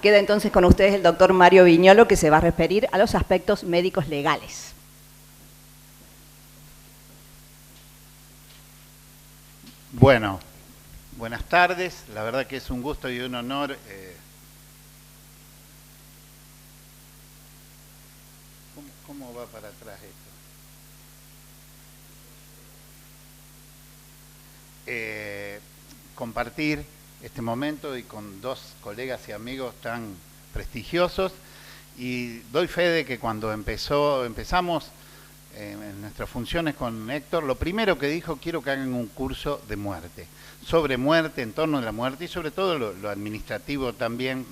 Queda entonces con ustedes el doctor Mario Viñolo, que se va a referir a los aspectos médicos legales. Bueno, buenas tardes. La verdad que es un gusto y un honor. ¿Cómo va para atrás esto? Compartir este momento y con dos colegas y amigos tan prestigiosos, y doy fe de que cuando empezamos en nuestras funciones con Héctor, lo primero que dijo: quiero que hagan un curso de muerte, sobre muerte, en torno a la muerte, y sobre todo lo administrativo también,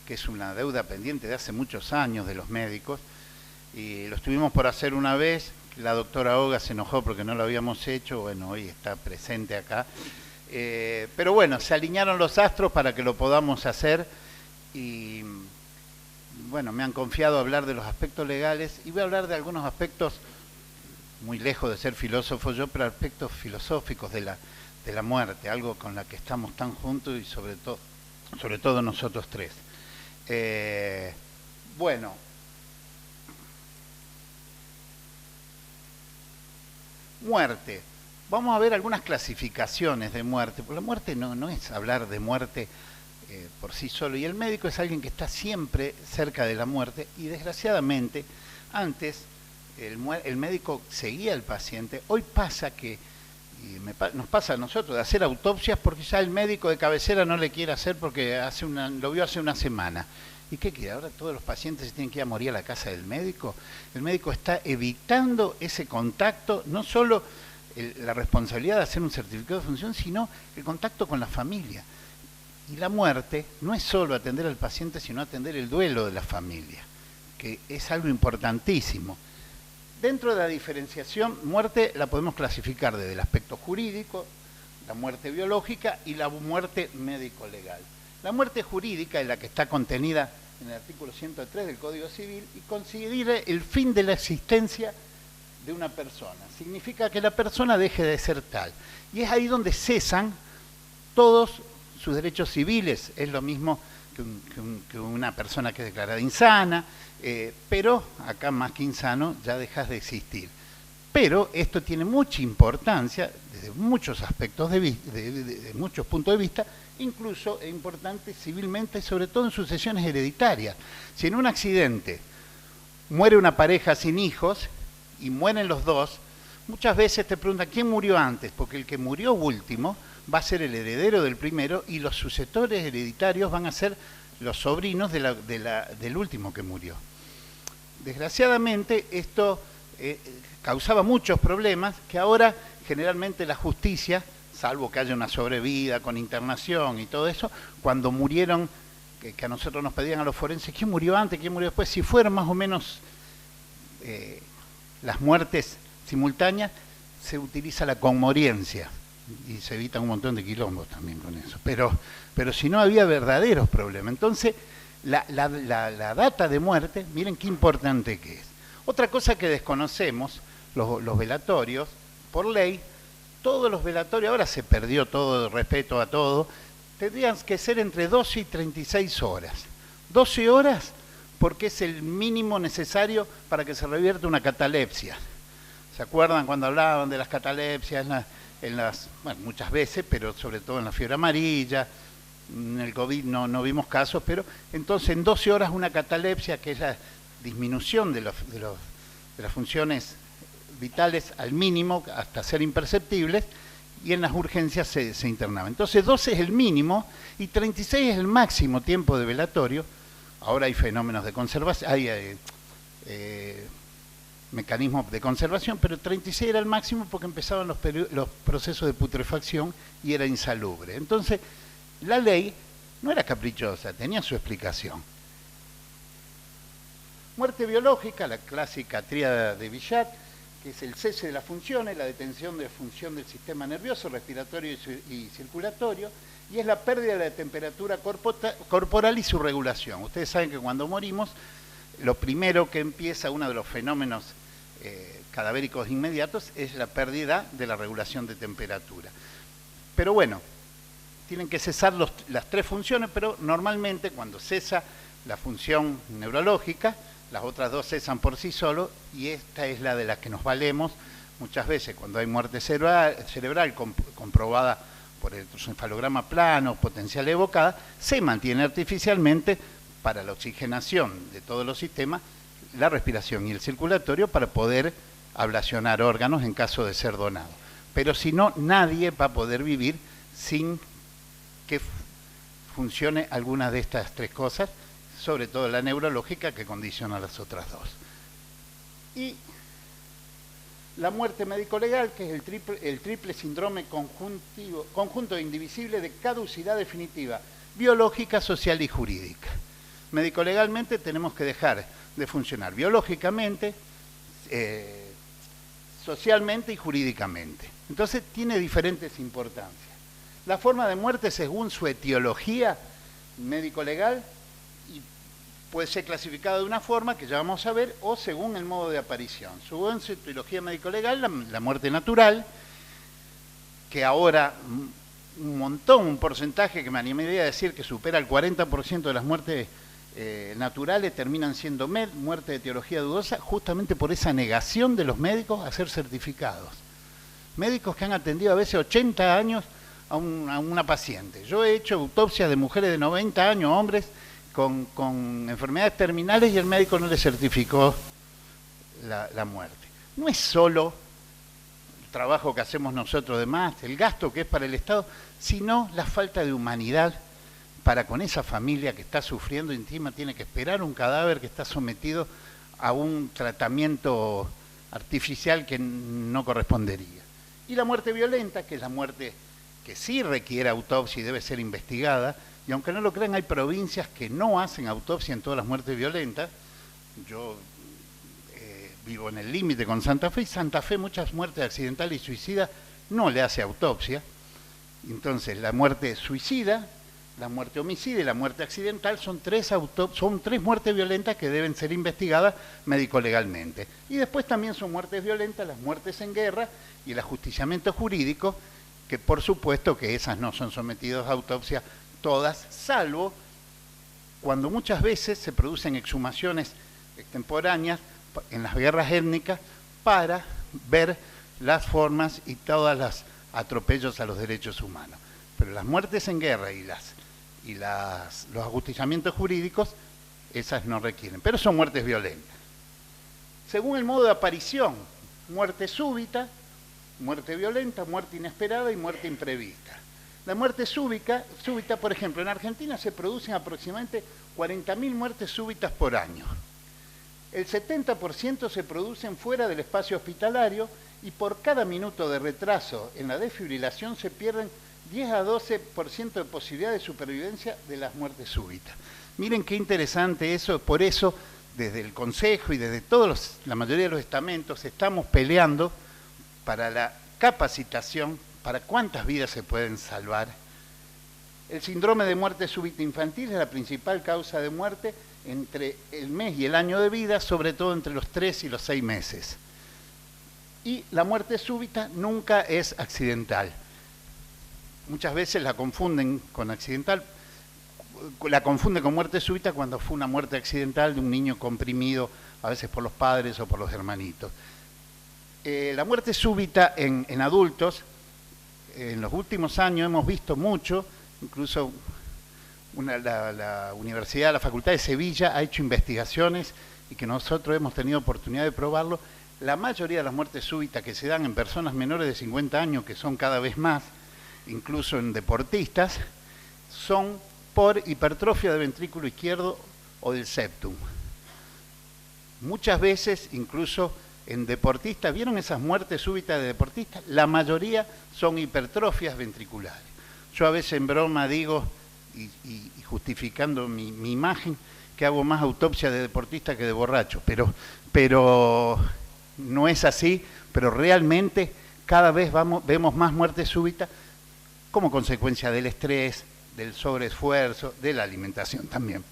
que es una deuda pendiente de hace muchos años de los médicos, y lo estuvimos por hacer una vez. La doctora Oga se enojó porque no lo habíamos hecho. Bueno, hoy está presente acá. Pero bueno, se alinearon los astros para que lo podamos hacer, y bueno, me han confiado hablar de los aspectos legales, y voy a hablar de algunos aspectos, muy lejos de ser filósofo yo, pero aspectos filosóficos de la muerte, algo con la que estamos tan juntos, y sobre todo nosotros tres. Bueno, muerte. Vamos a ver algunas clasificaciones de muerte, porque la muerte no es hablar de muerte por sí solo, y el médico es alguien que está siempre cerca de la muerte, y desgraciadamente antes el médico seguía al paciente. Hoy pasa que, nos pasa a nosotros, de hacer autopsias porque ya el médico de cabecera no le quiere hacer porque lo vio hace una semana. ¿Y qué quiere? Ahora todos los pacientes se tienen que ir a morir a la casa del médico. El médico está evitando ese contacto, no solo la responsabilidad de hacer un certificado de función, sino el contacto con la familia. Y la muerte no es solo atender al paciente, sino atender el duelo de la familia, que es algo importantísimo. Dentro de la diferenciación, muerte la podemos clasificar desde el aspecto jurídico, la muerte biológica y la muerte médico-legal. La muerte jurídica es la que está contenida en el artículo 103 del Código Civil, y considera el fin de la existencia de una persona. Significa que la persona deje de ser tal. Y es ahí donde cesan todos sus derechos civiles. Es lo mismo que una persona que es declarada insana, pero acá más que insano ya dejas de existir. Pero esto tiene mucha importancia desde muchos aspectos de muchos puntos de vista, incluso es importante civilmente, sobre todo en sucesiones hereditarias. Si en un accidente muere una pareja sin hijos y mueren los dos, muchas veces te preguntan ¿quién murió antes? Porque el que murió último va a ser el heredero del primero, y los sucesores hereditarios van a ser los sobrinos del último que murió. Desgraciadamente esto causaba muchos problemas que ahora generalmente la justicia, salvo que haya una sobrevida con internación y todo eso, cuando murieron, que a nosotros nos pedían a los forenses quién murió antes, quién murió después, si fueron más o menos las muertes simultáneas, se utiliza la conmoriencia y se evitan un montón de quilombos también con eso, pero si no había verdaderos problemas. Entonces la data de muerte, miren qué importante que es. Otra cosa que desconocemos, los velatorios, por ley, todos los velatorios, ahora se perdió todo el respeto a todo, tendrían que ser entre 12 y 36 horas. 12 horas porque es el mínimo necesario para que se revierta una catalepsia. ¿Se acuerdan cuando hablaban de las catalepsias bueno, muchas veces, pero sobre todo en la fiebre amarilla? En el COVID no vimos casos, pero entonces en 12 horas una catalepsia, que es la disminución de las funciones vitales al mínimo hasta ser imperceptibles, y en las urgencias se internaba. Entonces 12 es el mínimo y 36 es el máximo tiempo de velatorio. Ahora hay fenómenos de conservación, hay mecanismos de conservación, pero 36 era el máximo porque empezaban los procesos de putrefacción y era insalubre. Entonces la ley no era caprichosa, tenía su explicación. Muerte biológica, la clásica tríada de Bichat, que es el cese de las funciones, la detención de función del sistema nervioso, respiratorio y circulatorio, y es la pérdida de la temperatura corporal y su regulación. Ustedes saben que cuando morimos, lo primero que empieza, uno de los fenómenos cadavéricos inmediatos, es la pérdida de la regulación de temperatura. Pero bueno, tienen que cesar las tres funciones, pero normalmente cuando cesa la función neurológica, las otras dos cesan por sí solo, y esta es la de la que nos valemos muchas veces cuando hay muerte cerebral comprobada por el electroencefalograma plano, potencial evocada, se mantiene artificialmente para la oxigenación de todos los sistemas, la respiración y el circulatorio para poder ablacionar órganos en caso de ser donado. Pero si no, nadie va a poder vivir sin que funcione alguna de estas tres cosas, sobre todo la neurológica que condiciona las otras dos. Y la muerte médico-legal, que es el triple síndrome conjunto e indivisible de caducidad definitiva, biológica, social y jurídica. Médico-legalmente tenemos que dejar de funcionar biológicamente, socialmente y jurídicamente. Entonces tiene diferentes importancias. La forma de muerte según su etiología médico-legal puede ser clasificada de una forma que ya vamos a ver, o según el modo de aparición. Según su etiología médico-legal, la muerte natural, que ahora un porcentaje que me animaría a decir que supera el 40% de las muertes naturales terminan siendo muerte de etiología dudosa, justamente por esa negación de los médicos a ser certificados. Médicos que han atendido a veces 80 años a una paciente. Yo he hecho autopsias de mujeres de 90 años, hombres, con enfermedades terminales, y el médico no le certificó la muerte. No es solo el trabajo que hacemos nosotros de más, el gasto que es para el Estado, sino la falta de humanidad para con esa familia que está sufriendo, encima tiene que esperar un cadáver que está sometido a un tratamiento artificial que no correspondería. Y la muerte violenta, que es la muerte que sí requiere autopsia y debe ser investigada, y aunque no lo crean, hay provincias que no hacen autopsia en todas las muertes violentas. Yo vivo en el límite con Santa Fe, y Santa Fe muchas muertes accidentales y suicidas no le hace autopsia. Entonces la muerte suicida, la muerte homicida y la muerte accidental son tres muertes violentas que deben ser investigadas médico-legalmente. Y después también son muertes violentas las muertes en guerra y el ajusticiamiento jurídico, que por supuesto que esas no son sometidas a autopsia todas, salvo cuando muchas veces se producen exhumaciones extemporáneas en las guerras étnicas para ver las formas y todos los atropellos a los derechos humanos. Pero las muertes en guerra y los ajusticiamientos jurídicos, esas no requieren, pero son muertes violentas. Según el modo de aparición, muerte súbita, muerte violenta, muerte inesperada y muerte imprevista. La muerte súbita, por ejemplo, en Argentina se producen aproximadamente 40.000 muertes súbitas por año. El 70% se producen fuera del espacio hospitalario, y por cada minuto de retraso en la desfibrilación se pierden 10 a 12% de posibilidad de supervivencia de las muertes súbitas. Miren qué interesante eso, por eso desde el Consejo y desde la mayoría de los estamentos estamos peleando para la capacitación, para cuántas vidas se pueden salvar. El síndrome de muerte súbita infantil es la principal causa de muerte entre el mes y el año de vida, sobre todo entre los 3 y los 6 meses. Y la muerte súbita nunca es accidental. Muchas veces la confunden con accidental, la confunden con muerte súbita cuando fue una muerte accidental de un niño comprimido, a veces por los padres o por los hermanitos. La muerte súbita en adultos, en los últimos años hemos visto mucho, incluso la Universidad, la Facultad de Sevilla ha hecho investigaciones y que nosotros hemos tenido oportunidad de probarlo. La mayoría de las muertes súbitas que se dan en personas menores de 50 años, que son cada vez más, incluso en deportistas, son por hipertrofia del ventrículo izquierdo o del septum. Muchas veces, incluso en deportistas, ¿vieron esas muertes súbitas de deportistas? La mayoría son hipertrofias ventriculares. Yo a veces en broma digo, y justificando mi imagen, que hago más autopsia de deportista que de borracho, pero no es así, pero realmente cada vez vemos más muertes súbitas como consecuencia del estrés, del sobreesfuerzo, de la alimentación también.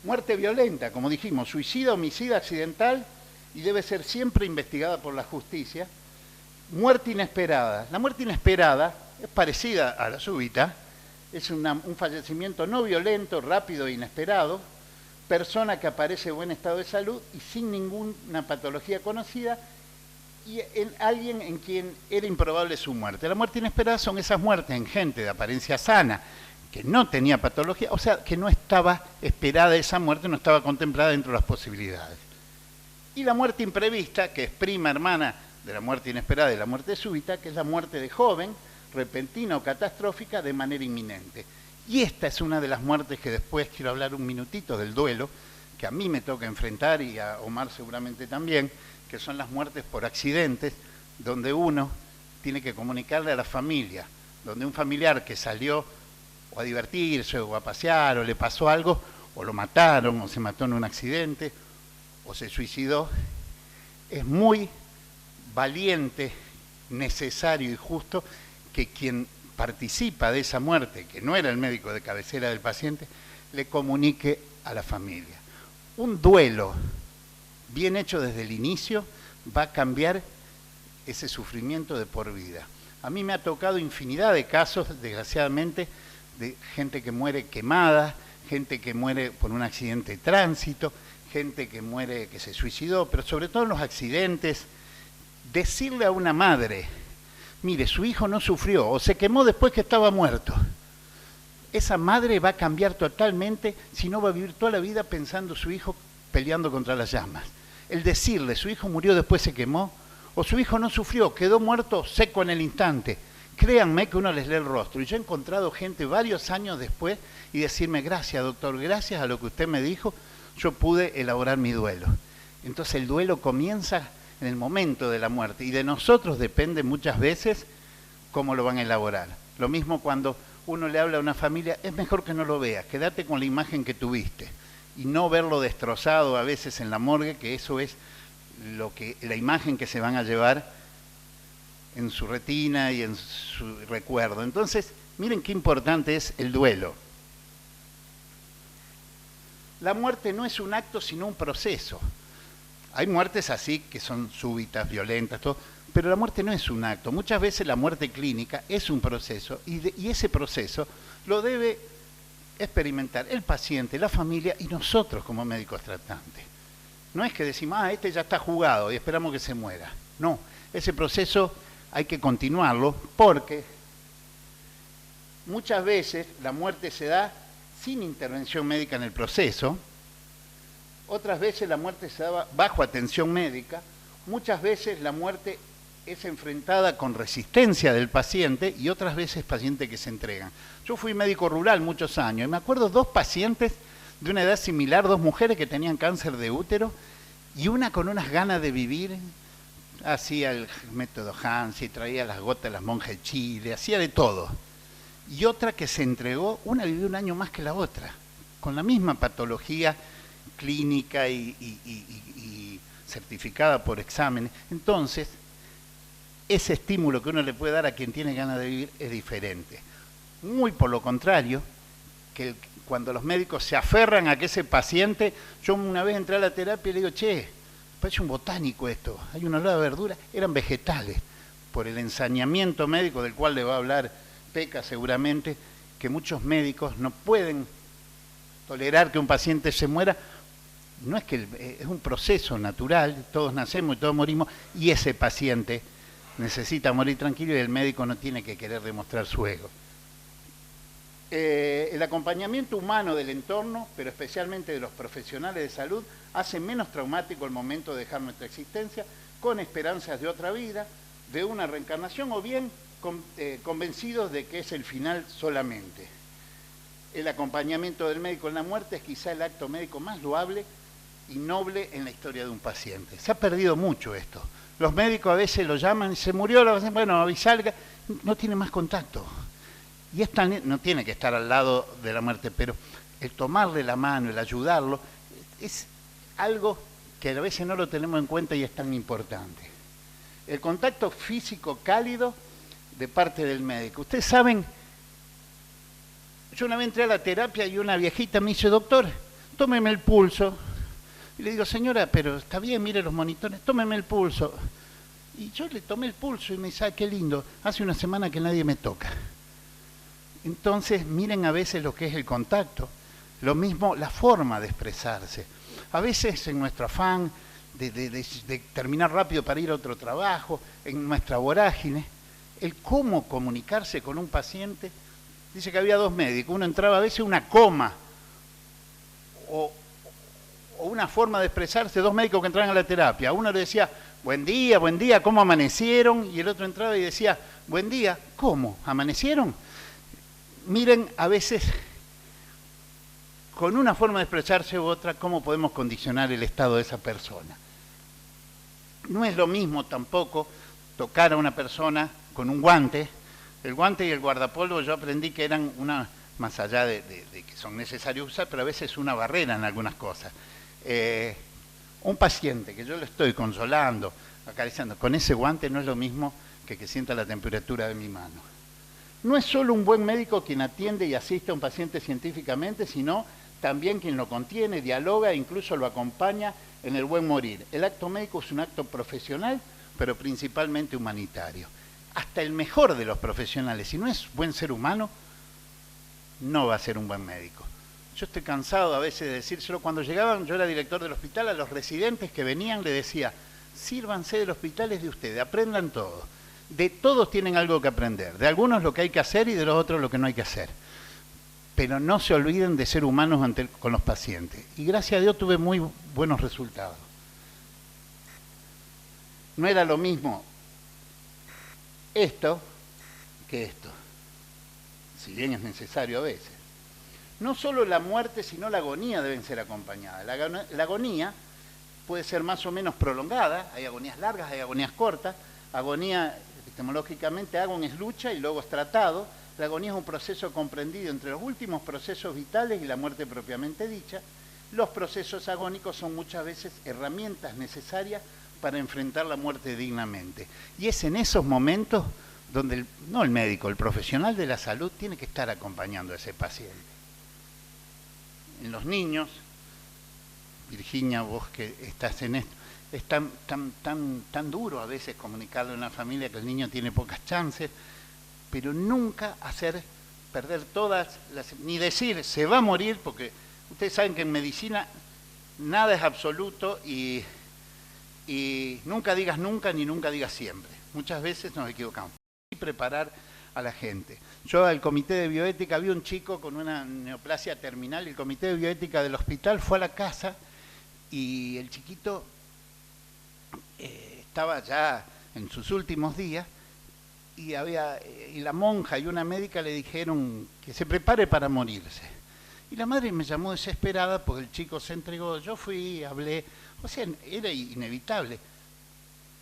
Muerte violenta, como dijimos, suicida, homicida, accidental, y debe ser siempre investigada por la justicia. Muerte inesperada. La muerte inesperada es parecida a la súbita, es un fallecimiento no violento, rápido e inesperado, persona que aparece en buen estado de salud y sin ninguna patología conocida, y en alguien en quien era improbable su muerte. La muerte inesperada son esas muertes en gente de apariencia sana, que no tenía patología, o sea, que no estaba esperada esa muerte, no estaba contemplada dentro de las posibilidades. Y la muerte imprevista, que es prima hermana de la muerte inesperada y la muerte súbita, que es la muerte de joven, repentina o catastrófica de manera inminente. Y esta es una de las muertes que después quiero hablar un minutito del duelo, que a mí me toca enfrentar y a Omar seguramente también, que son las muertes por accidentes, donde uno tiene que comunicarle a la familia, donde un familiar que salió o a divertirse o a pasear o le pasó algo, o lo mataron o se mató en un accidente o se suicidó, es muy valiente, necesario y justo que quien participa de esa muerte, que no era el médico de cabecera del paciente, le comunique a la familia. Un duelo bien hecho desde el inicio va a cambiar ese sufrimiento de por vida. A mí me ha tocado infinidad de casos, desgraciadamente, de gente que muere quemada, gente que muere por un accidente de tránsito, gente que muere, que se suicidó, pero sobre todo en los accidentes, decirle a una madre, mire, su hijo no sufrió o se quemó después que estaba muerto. Esa madre va a cambiar totalmente, si no va a vivir toda la vida pensando su hijo peleando contra las llamas. El decirle, su hijo murió después se quemó, o su hijo no sufrió, quedó muerto seco en el instante. Créanme que uno les lee el rostro. Y yo he encontrado gente varios años después y decirme, gracias doctor, gracias a lo que usted me dijo, yo pude elaborar mi duelo. Entonces el duelo comienza en el momento de la muerte y de nosotros depende muchas veces cómo lo van a elaborar. Lo mismo cuando uno le habla a una familia, es mejor que no lo veas, quédate con la imagen que tuviste y no verlo destrozado a veces en la morgue, que eso es la imagen que se van a llevar en su retina y en su recuerdo. Entonces, miren qué importante es el duelo. La muerte no es un acto, sino un proceso. Hay muertes así que son súbitas, violentas, todo, pero la muerte no es un acto. Muchas veces la muerte clínica es un proceso y ese proceso lo debe experimentar el paciente, la familia y nosotros como médicos tratantes. No es que decimos, este ya está jugado y esperamos que se muera. No, ese proceso hay que continuarlo porque muchas veces la muerte se da sin intervención médica en el proceso, otras veces la muerte se da bajo atención médica, muchas veces la muerte es enfrentada con resistencia del paciente y otras veces pacientes que se entregan. Yo fui médico rural muchos años y me acuerdo dos pacientes de una edad similar, dos mujeres que tenían cáncer de útero y una con unas ganas de vivir, hacía el método Hansi, traía las gotas de las monjas de Chile, hacía de todo. Y otra que se entregó, una vivió un año más que la otra, con la misma patología clínica y certificada por exámenes. Entonces, ese estímulo que uno le puede dar a quien tiene ganas de vivir es diferente. Muy por lo contrario, que cuando los médicos se aferran a que ese paciente, yo una vez entré a la terapia y le digo, che, parece un botánico esto, hay una olor de verdura, eran vegetales, por el ensañamiento médico del cual le va a hablar Peca seguramente, que muchos médicos no pueden tolerar que un paciente se muera. No es que es un proceso natural, todos nacemos y todos morimos, y ese paciente necesita morir tranquilo y el médico no tiene que querer demostrar su ego. El acompañamiento humano del entorno, pero especialmente de los profesionales de salud, hace menos traumático el momento de dejar nuestra existencia, con esperanzas de otra vida, de una reencarnación, o bien convencidos de que es el final solamente. El acompañamiento del médico en la muerte es quizá el acto médico más loable y noble en la historia de un paciente. Se ha perdido mucho esto. Los médicos a veces lo llaman y se murió, bueno, avisar, no tiene más contacto. Y no tiene que estar al lado de la muerte, pero el tomarle la mano, el ayudarlo, es algo que a veces no lo tenemos en cuenta y es tan importante. El contacto físico cálido de parte del médico. Ustedes saben, yo una vez entré a la terapia y una viejita me dice, doctor, tómeme el pulso. Y le digo, señora, pero está bien, mire los monitores, tómeme el pulso. Y yo le tomé el pulso y me dice, qué lindo, hace una semana que nadie me toca. Entonces, miren a veces lo que es el contacto. Lo mismo, la forma de expresarse. A veces en nuestro afán de terminar rápido para ir a otro trabajo, en nuestra vorágine, el cómo comunicarse con un paciente. Dice que había 2 médicos, uno entraba a veces una coma o una forma de expresarse, 2 médicos que entraban a la terapia. Uno le decía, buen día, ¿cómo amanecieron? Y el otro entraba y decía, buen día, ¿cómo? ¿Amanecieron? Miren, a veces, con una forma de expresarse u otra, cómo podemos condicionar el estado de esa persona. No es lo mismo tampoco tocar a una persona con un guante. El guante y el guardapolvo yo aprendí que eran una, más allá de que son necesarios usar, pero a veces una barrera en algunas cosas. Un paciente que yo lo estoy consolando, acariciando, con ese guante no es lo mismo que sienta la temperatura de mi mano. No es solo un buen médico quien atiende y asiste a un paciente científicamente, sino también quien lo contiene, dialoga e incluso lo acompaña en el buen morir. El acto médico es un acto profesional, pero principalmente humanitario. Hasta el mejor de los profesionales, si no es buen ser humano, no va a ser un buen médico. Yo estoy cansado a veces de decírselo. Cuando llegaban, yo era director del hospital, a los residentes que venían le decía, sírvanse del hospital es de ustedes, aprendan todo. De todos tienen algo que aprender, de algunos lo que hay que hacer y de los otros lo que no hay que hacer. Pero no se olviden de ser humanos con los pacientes. Y gracias a Dios tuve muy buenos resultados. No era lo mismo esto que esto, si bien es necesario a veces. No solo la muerte, sino la agonía deben ser acompañadas. La agonía puede ser más o menos prolongada, hay agonías largas, hay agonías cortas. Agonía, epistemológicamente, agon es lucha y luego es tratado. La agonía es un proceso comprendido entre los últimos procesos vitales y la muerte propiamente dicha. Los procesos agónicos son muchas veces herramientas necesarias para enfrentar la muerte dignamente. Y es en esos momentos donde, no el médico, el profesional de la salud tiene que estar acompañando a ese paciente. En los niños, Virginia, vos que estás en esto, es tan duro a veces comunicarle a una familia que el niño tiene pocas chances, pero nunca hacer perder todas las, ni decir se va a morir, porque ustedes saben que en medicina nada es absoluto y nunca digas nunca ni nunca digas siempre. Muchas veces nos equivocamos. Y preparar a la gente. Yo al comité de bioética, había un chico con una neoplasia terminal, el comité de bioética del hospital fue a la casa y el chiquito estaba ya en sus últimos días y la monja y una médica le dijeron que se prepare para morirse. Y la madre me llamó desesperada porque el chico se entregó, yo fui, hablé, o sea, era inevitable.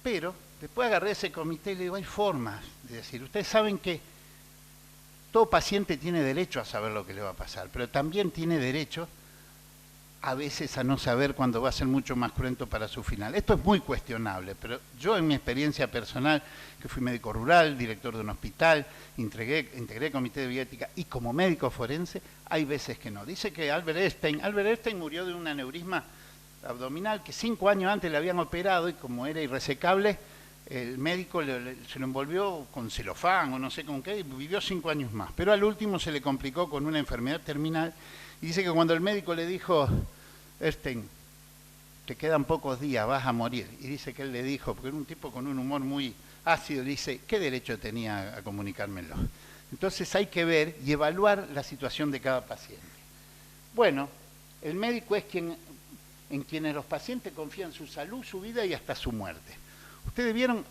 Pero después agarré ese comité y le digo, hay formas de decir, ustedes saben que todo paciente tiene derecho a saber lo que le va a pasar, pero también tiene derecho a veces a no saber cuándo va a ser mucho más cruento para su final. Esto es muy cuestionable, pero yo en mi experiencia personal, que fui médico rural, director de un hospital, integré comité de bioética y como médico forense, hay veces que no. Dice que Albert Einstein murió de un aneurisma abdominal que 5 años antes le habían operado y como era irresecable, el médico se lo envolvió con celofán o no sé con qué y vivió 5 años más. Pero al último se le complicó con una enfermedad terminal y dice que cuando el médico le dijo, Einstein, te quedan pocos días, vas a morir. Y dice que él le dijo, porque era un tipo con un humor muy ácido, dice, ¿qué derecho tenía a comunicármelo? Entonces hay que ver y evaluar la situación de cada paciente. Bueno, el médico es en quienes los pacientes confían su salud, su vida y hasta su muerte. Ustedes vieron,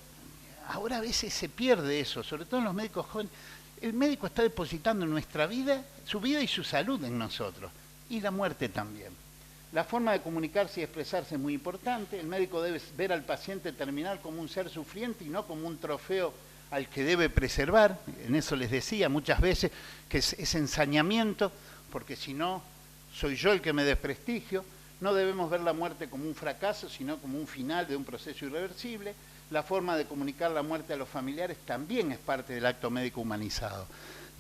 ahora a veces se pierde eso, sobre todo en los médicos jóvenes. El médico está depositando en nuestra vida, su vida y su salud en nosotros, y la muerte también. La forma de comunicarse y expresarse es muy importante. El médico debe ver al paciente terminal como un ser sufriente y no como un trofeo al que debe preservar. En eso les decía muchas veces que es ensañamiento, porque si no, soy yo el que me desprestigio. No debemos ver la muerte como un fracaso, sino como un final de un proceso irreversible. La forma de comunicar la muerte a los familiares también es parte del acto médico humanizado.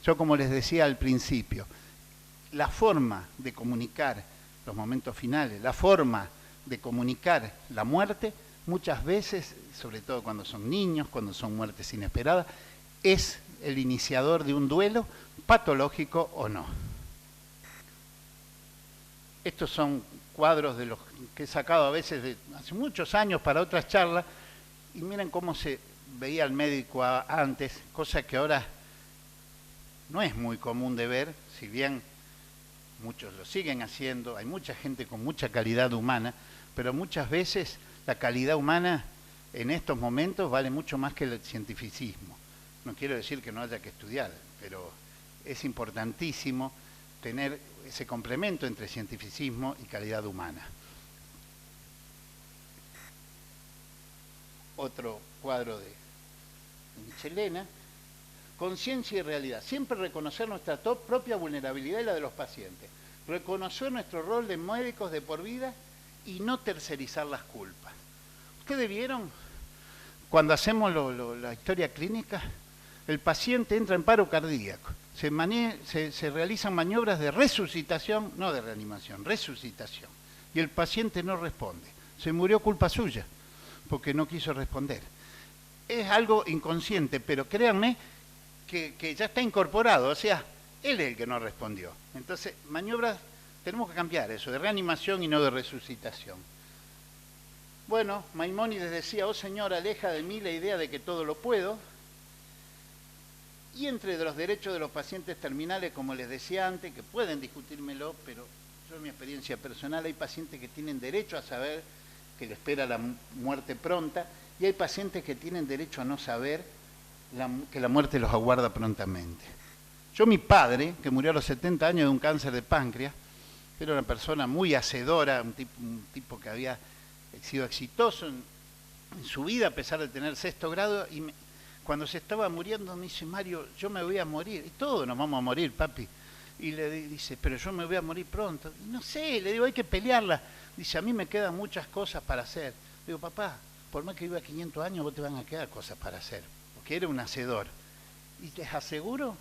Yo, como les decía al principio, la forma de comunicar los momentos finales, la forma de comunicar la muerte, muchas veces, sobre todo cuando son niños, cuando son muertes inesperadas, es el iniciador de un duelo, patológico o no. Estos son cuadros de los que he sacado a veces de hace muchos años para otras charlas, y miren cómo se veía el médico antes, cosa que ahora no es muy común de ver, si bien muchos lo siguen haciendo, hay mucha gente con mucha calidad humana, pero muchas veces la calidad humana en estos momentos vale mucho más que el cientificismo. No quiero decir que no haya que estudiar, pero es importantísimo tener ese complemento entre cientificismo y calidad humana. Otro cuadro de Michelena. Conciencia y realidad. Siempre reconocer nuestra propia vulnerabilidad y la de los pacientes. Reconocer nuestro rol de médicos de por vida y no tercerizar las culpas. ¿Ustedes vieron cuando hacemos la historia clínica? El paciente entra en paro cardíaco. Se realizan maniobras de resucitación, no de reanimación, resucitación. Y el paciente no responde. Se murió culpa suya, porque no quiso responder. Es algo inconsciente, pero créanme que ya está incorporado, o sea, él es el que no respondió. Entonces, maniobras, tenemos que cambiar eso, de reanimación y no de resucitación. Bueno, Maimónides decía, oh Señor, aleja de mí la idea de que todo lo puedo. Y entre los derechos de los pacientes terminales, como les decía antes, que pueden discutírmelo, pero yo en mi experiencia personal, hay pacientes que tienen derecho a saber que le espera la muerte pronta, y hay pacientes que tienen derecho a no saber que la muerte los aguarda prontamente. Yo, mi padre, que murió a los 70 años de un cáncer de páncreas, era una persona muy hacedora, un tipo que había sido exitoso en su vida a pesar de tener 6º grado, y cuando se estaba muriendo me dice, Mario, yo me voy a morir, y todos nos vamos a morir, papi. Y le dice, pero yo me voy a morir pronto. Y no sé, le digo, hay que pelearla. Dice, a mí me quedan muchas cosas para hacer. Le digo, papá, por más que viva 500 años, vos te van a quedar cosas para hacer. Porque era un hacedor. Y les aseguro,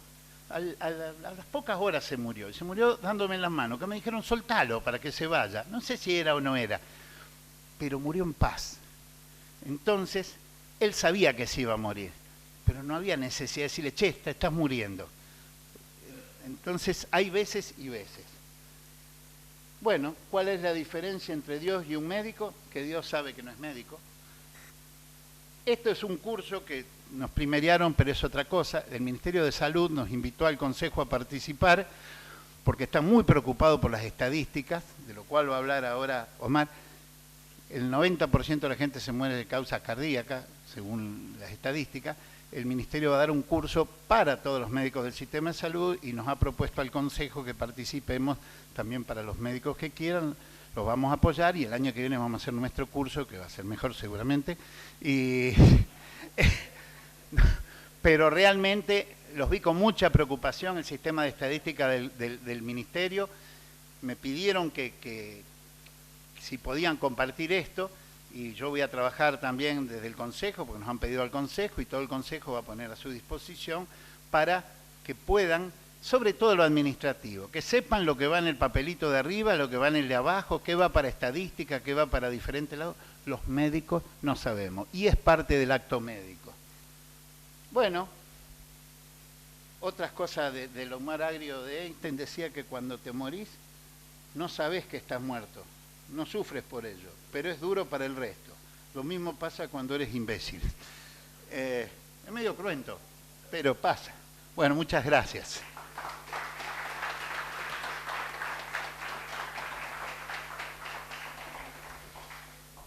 a las pocas horas se murió. Y se murió dándome en las manos, que me dijeron, soltalo para que se vaya. No sé si era o no era, pero murió en paz. Entonces, él sabía que se iba a morir, pero no había necesidad de decirle, che, te estás muriendo. Entonces, hay veces y veces. Bueno, ¿cuál es la diferencia entre Dios y un médico? Que Dios sabe que no es médico. Esto es un curso que nos primeriaron, pero es otra cosa. El Ministerio de Salud nos invitó al Consejo a participar porque está muy preocupado por las estadísticas, de lo cual va a hablar ahora Omar. El 90% de la gente se muere de causa cardíaca, según las estadísticas. El Ministerio va a dar un curso para todos los médicos del sistema de salud y nos ha propuesto al Consejo que participemos también para los médicos que quieran. Los vamos a apoyar y el año que viene vamos a hacer nuestro curso, que va a ser mejor seguramente. Pero realmente los vi con mucha preocupación el sistema de estadística del Ministerio. Me pidieron que si podían compartir esto, y yo voy a trabajar también desde el Consejo, porque nos han pedido al Consejo, y todo el Consejo va a poner a su disposición para que puedan, sobre todo lo administrativo, que sepan lo que va en el papelito de arriba, lo que va en el de abajo, qué va para estadística, qué va para diferentes lados. Los médicos no sabemos, y es parte del acto médico. Bueno, otras cosas del Omar Agrio de Einstein decía que cuando te morís no sabés que estás muerto, no sufres por ello, pero es duro para el resto. Lo mismo pasa cuando eres imbécil. Es medio cruento, pero pasa. Bueno, muchas gracias.